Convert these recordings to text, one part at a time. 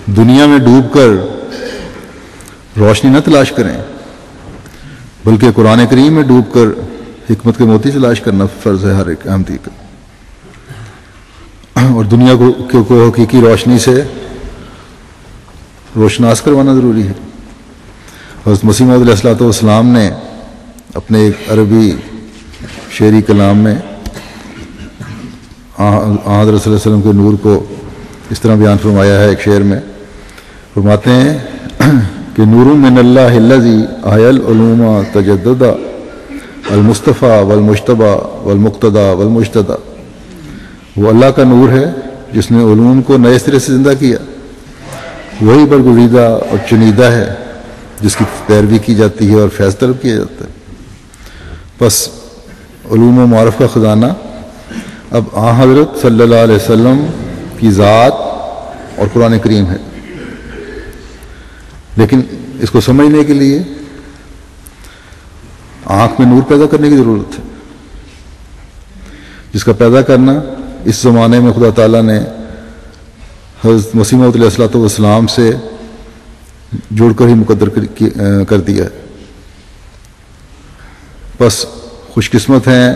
دنیا میں ڈوب کر روشنی نہ تلاش کریں، بلکہ قرآن کریم میں ڈوب کر حکمت کے موتی تلاش کرنا فرض ہے ہر ایک احمدی کا، اور دنیا کو حقیقی روشنی سے روشناس کروانا ضروری ہے۔ حضرت مسیح موعود علیہ الصلوۃ والسلام نے اپنے ایک عربی شعری کلام میں حضرت صلی اللہ علیہ وسلم کے نور کو اس طرح بیان فرمایا ہے۔ ایک شعر میں فرماتے ہیں کہ نور من اللہ الذی احیا العلوم تجددا المصطفیٰ والمجتبیٰ والمقتدیٰ والمجتدیٰ، وہ اللہ کا نور ہے جس نے علوم کو نئے سرے سے زندہ کیا، وہی برگزیدہ اور چنیدہ ہے جس کی پیروی کی جاتی ہے اور فیض طلب کیا جاتا ہے۔ بس علوم و معارف کا خزانہ اب حضرت صلی اللہ علیہ وسلم کی ذات اور قرآن کریم ہے، لیکن اس کو سمجھنے کے لیے آنکھ میں نور پیدا کرنے کی ضرورت ہے، جس کا پیدا کرنا اس زمانے میں خدا تعالیٰ نے حضرت مسیح موعود علیہ الصلوۃ والسلام سے جوڑ کر ہی مقدر کر دیا ہے۔ بس خوش قسمت ہیں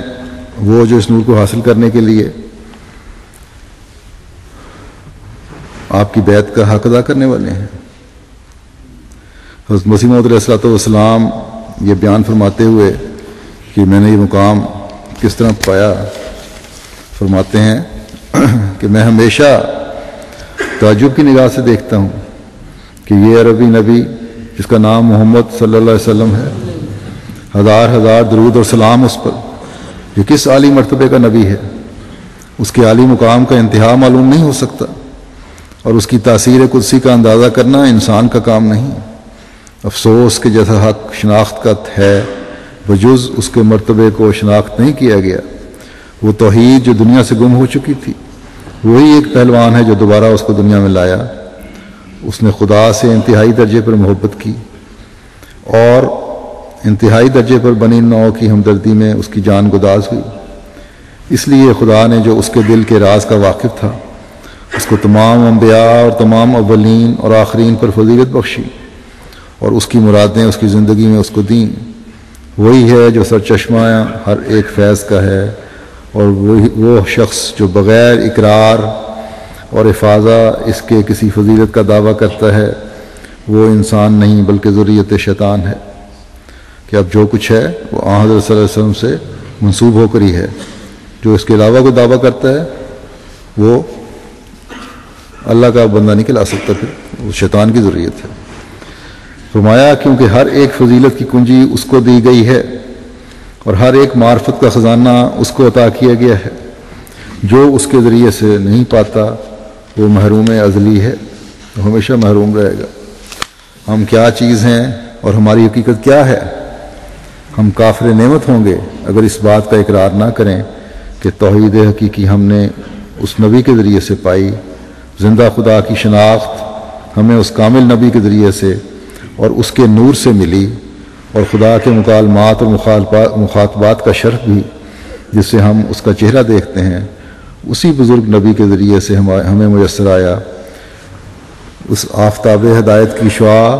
وہ جو اس نور کو حاصل کرنے کے لیے آپ کی بیعت کا حق ادا کرنے والے ہیں۔ حضرت مسیح موعود علیہ الصلوۃ والسلام یہ بیان فرماتے ہوئے کہ میں نے یہ مقام کس طرح پایا، فرماتے ہیں کہ میں ہمیشہ تعجب کی نگاہ سے دیکھتا ہوں کہ یہ عربی نبی جس کا نام محمد صلی اللہ علیہ وسلم ہے، ہزار ہزار درود اور سلام اس پر، یہ کس عالی مرتبے کا نبی ہے، اس کے عالی مقام کا انتہا معلوم نہیں ہو سکتا، اور اس کی تاثیر قدسی کا اندازہ کرنا انسان کا کام نہیں۔ افسوس کہ جیسا حق شناخت کا ہے بجز اس کے مرتبے کو شناخت نہیں کیا گیا۔ وہ توحید جو دنیا سے گم ہو چکی تھی، وہی ایک پہلوان ہے جو دوبارہ اس کو دنیا میں لایا۔ اس نے خدا سے انتہائی درجے پر محبت کی اور انتہائی درجے پر بنی نوع کی ہمدردی میں اس کی جان گداز ہوئی۔ اس لیے خدا نے جو اس کے دل کے راز کا واقف تھا، اس کو تمام انبیاء اور تمام اولین اور آخرین پر فضیلت بخشی، اور اس کی مرادیں اس کی زندگی میں اس کو دیں۔ وہی ہے جو سرچشمہ ہر ایک فیض کا ہے، اور وہ شخص جو بغیر اقرار اور افاضہ اس کے کسی فضیلت کا دعویٰ کرتا ہے، وہ انسان نہیں بلکہ ذریت شیطان ہے، کہ اب جو کچھ ہے وہ حضرت صلی اللہ علیہ وسلم سے منسوب ہو کر ہی ہے۔ جو اس کے علاوہ کوئی دعویٰ کرتا ہے وہ اللہ کا بندہ نہیں کہلا سکتا، پھر وہ شیطان کی ذریت ہے۔ فرمایا کیونکہ ہر ایک فضیلت کی کنجی اس کو دی گئی ہے، اور ہر ایک معرفت کا خزانہ اس کو عطا کیا گیا ہے۔ جو اس کے ذریعے سے نہیں پاتا وہ محروم ازلی ہے، وہ ہمیشہ محروم رہے گا۔ ہم کیا چیز ہیں اور ہماری حقیقت کیا ہے؟ ہم کافر نعمت ہوں گے اگر اس بات کا اقرار نہ کریں کہ توحید حقیقی ہم نے اس نبی کے ذریعے سے پائی۔ زندہ خدا کی شناخت ہمیں اس کامل نبی کے ذریعے سے اور اس کے نور سے ملی، اور خدا کے مکالمات اور مخاطبات کا شرف بھی جس سے ہم اس کا چہرہ دیکھتے ہیں، اسی بزرگ نبی کے ذریعے سے ہمیں میسر آیا۔ اس آفتاب ہدایت کی شعاع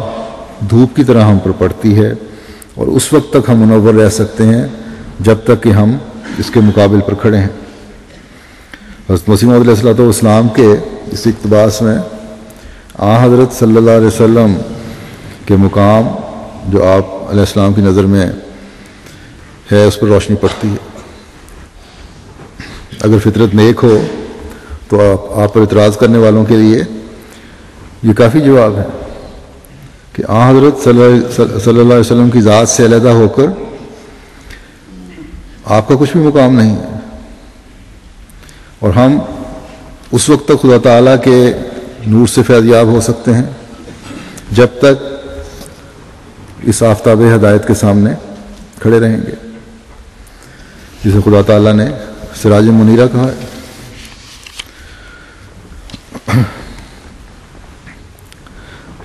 دھوپ کی طرح ہم پر پڑتی ہے، اور اس وقت تک ہم منور رہ سکتے ہیں جب تک کہ ہم اس کے مقابل پر کھڑے ہیں۔ حضرت مسیح موعود علیہ الصلوۃ والسلام کے اس اقتباس میں حضرت صلی اللہ علیہ وسلم کے مقام جو آپ علیہ السلام کی نظر میں ہے اس پر روشنی پڑتی ہے۔ اگر فطرت نیک ہو تو آپ پر اعتراض کرنے والوں کے لیے یہ کافی جواب ہے کہ حضرت صلی اللہ علیہ وسلم کی ذات سے علیحدہ ہو کر آپ کا کچھ بھی مقام نہیں ہے، اور ہم اس وقت تک خدا تعالیٰ کے نور سے فیضیاب ہو سکتے ہیں جب تک اس آفتاب ہدایت کے سامنے کھڑے رہیں گے، جسے خدا تعالیٰ نے سراج منیرہ کہا ہے۔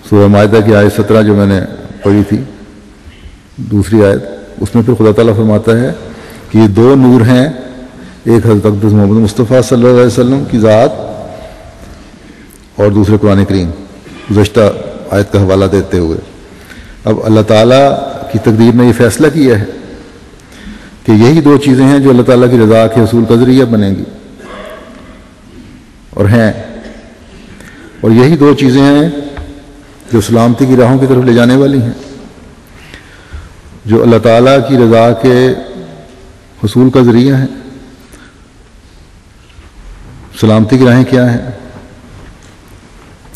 سورہ مائدہ کی آیت 17 جو میں نے پڑھی تھی، دوسری آیت، اس میں پھر خدا تعالیٰ فرماتا ہے کہ یہ دو نور ہیں، ایک حضرت اقدس محمد مصطفیٰ صلی اللہ علیہ وسلم کی ذات اور دوسرے قرآن کریم۔ گزشتہ آیت کا حوالہ دیتے ہوئے، اب اللہ تعالیٰ کی تقدیر نے یہ فیصلہ کیا ہے کہ یہی دو چیزیں ہیں جو اللہ تعالیٰ کی رضا کے حصول کا ذریعہ بنیں گی اور ہیں، اور یہی دو چیزیں ہیں جو سلامتی کی راہوں کی طرف لے جانے والی ہیں۔ جو اللہ تعالیٰ کی رضا کے حصول کا ذریعہ ہیں، سلامتی کی راہیں کیا ہیں؟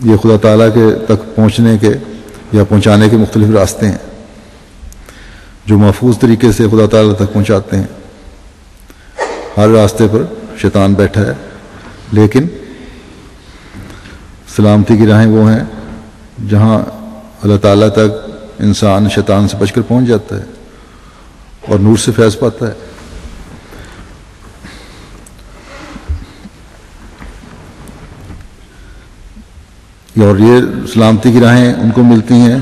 یہ خدا تعالیٰ کے تک پہنچنے کے یا پہنچانے کے مختلف راستے ہیں جو محفوظ طریقے سے خدا تعالیٰ تک پہنچاتے ہیں۔ ہر راستے پر شیطان بیٹھا ہے، لیکن سلامتی کی راہیں وہ ہیں جہاں اللہ تعالیٰ تک انسان شیطان سے بچ کر پہنچ جاتا ہے اور نور سے فیض پاتا ہے۔ اور یہ سلامتی کی راہیں ان کو ملتی ہیں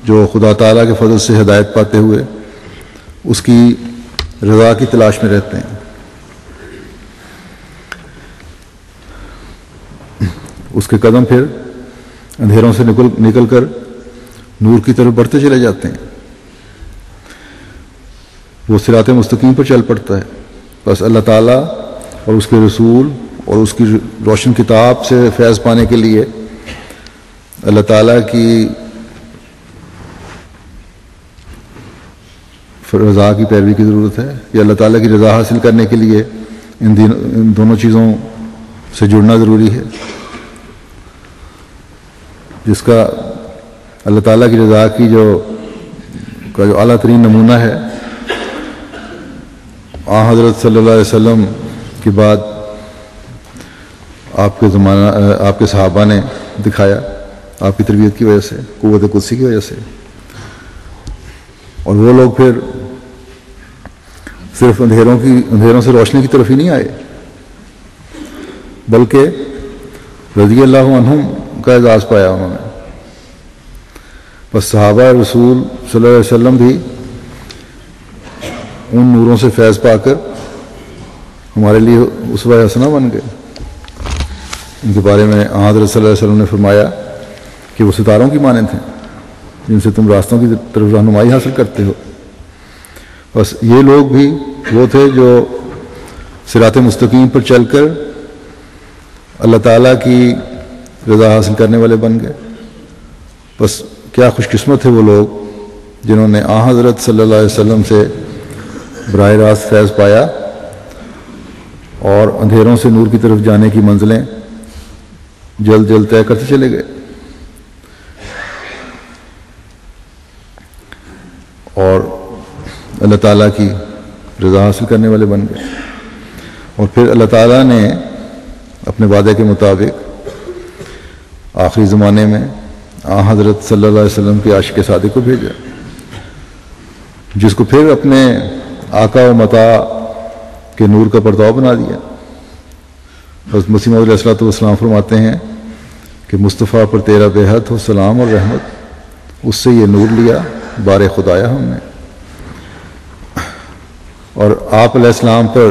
جو خدا تعالیٰ کے فضل سے ہدایت پاتے ہوئے اس کی رضا کی تلاش میں رہتے ہیں۔ اس کے قدم پھر اندھیروں سے نکل کر نور کی طرف بڑھتے چلے جاتے ہیں، وہ صراط مستقیم پر چل پڑتا ہے۔ بس اللہ تعالیٰ اور اس کے رسول اور اس کی روشن کتاب سے فیض پانے کے لیے اللہ تعالیٰ کی رضا کی پیروی کی ضرورت ہے، یا اللہ تعالیٰ کی رضا حاصل کرنے کے لیے ان دونوں چیزوں سے جڑنا ضروری ہے، جس کا اللہ تعالیٰ کی رضا کی جو اعلیٰ ترین نمونہ ہے حضرت صلی اللہ علیہ وسلم کے بعد آپ کے صحابہ نے دکھایا، آپ کی تربیت کی وجہ سے، قوت قدسی کی وجہ سے۔ اور وہ لوگ پھر صرف اندھیروں سے روشنی کی طرف ہی نہیں آئے، بلکہ رضی اللہ عنہم کا اعزاز پایا انہوں نے۔ بس صحابہ رسول صلی اللہ علیہ وسلم بھی ان نوروں سے فیض پا کر ہمارے لیے اسوہ حسنہ بن گئے۔ ان کے بارے میں حضرت صلی اللہ علیہ وسلم نے فرمایا کہ وہ ستاروں کی مانند ہیں جن سے تم راستوں کی طرف رہنمائی حاصل کرتے ہو۔ بس یہ لوگ بھی وہ تھے جو صراط مستقیم پر چل کر اللہ تعالیٰ کی رضا حاصل کرنے والے بن گئے۔ بس کیا خوش قسمت ہے وہ لوگ جنہوں نے حضرت صلی اللہ علیہ وسلم سے براہ راست فیض پایا اور اندھیروں سے نور کی طرف جانے کی منزلیں جلد جلد طے کرتے چلے گئے، اور اللہ تعالیٰ کی رضا حاصل کرنے والے بن گئے۔ اور پھر اللہ تعالیٰ نے اپنے وعدے کے مطابق آخری زمانے میں حضرت صلی اللہ علیہ وسلم کے عاشق صادق کو بھیجا، جس کو پھر اپنے آقا و متاع کے نور کا پرتاؤ بنا دیا۔ حضرت مسیح موعود علیہ السلام فرماتے ہیں کہ مصطفیٰ پر تیرا بے حد ہو سلام اور رحمت، اس سے یہ نور لیا بار خدایا ہم نے۔ اور آپ علیہ السلام پر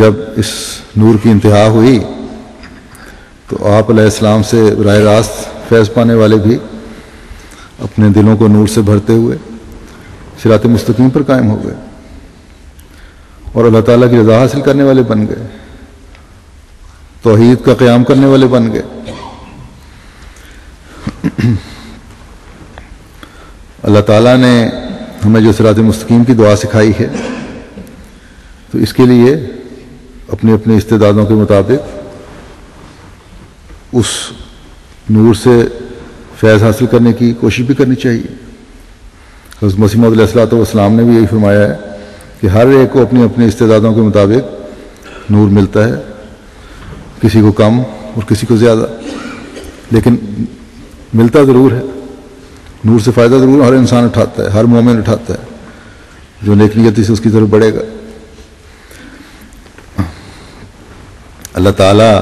جب اس نور کی انتہا ہوئی تو آپ علیہ السلام سے براہ راست فیض پانے والے بھی اپنے دلوں کو نور سے بھرتے ہوئے صراط مستقیم پر قائم ہو گئے اور اللہ تعالیٰ کی رضا حاصل کرنے والے بن گئے، توحید کا قیام کرنے والے بن گئے۔ اللہ تعالیٰ نے ہمیں جو صراط مستقیم کی دعا سکھائی ہے، تو اس کے لیے اپنے اپنے استعدادوں کے مطابق اس نور سے فیض حاصل کرنے کی کوشش بھی کرنی چاہیے۔ حضرت مسیح موعود علیہ السلام نے بھی یہی فرمایا ہے کہ ہر ایک کو اپنی اپنی استعدادوں کے مطابق نور ملتا ہے، کسی کو کم اور کسی کو زیادہ، لیکن ملتا ضرور ہے۔ نور سے فائدہ ضرور ہر انسان اٹھاتا ہے، ہر مومن اٹھاتا ہے جو نیک نیتی سے اس کی طرف بڑھے گا۔ اللہ تعالیٰ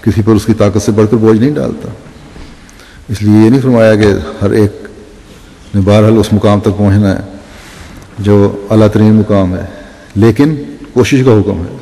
کسی پر اس کی طاقت سے بڑھ کر بوجھ نہیں ڈالتا، اس لیے یہ نہیں فرمایا کہ ہر ایک نے بہرحال اس مقام تک پہنچنا ہے جو اعلیٰ ترین مقام ہے، لیکن کوشش کا حکم ہے۔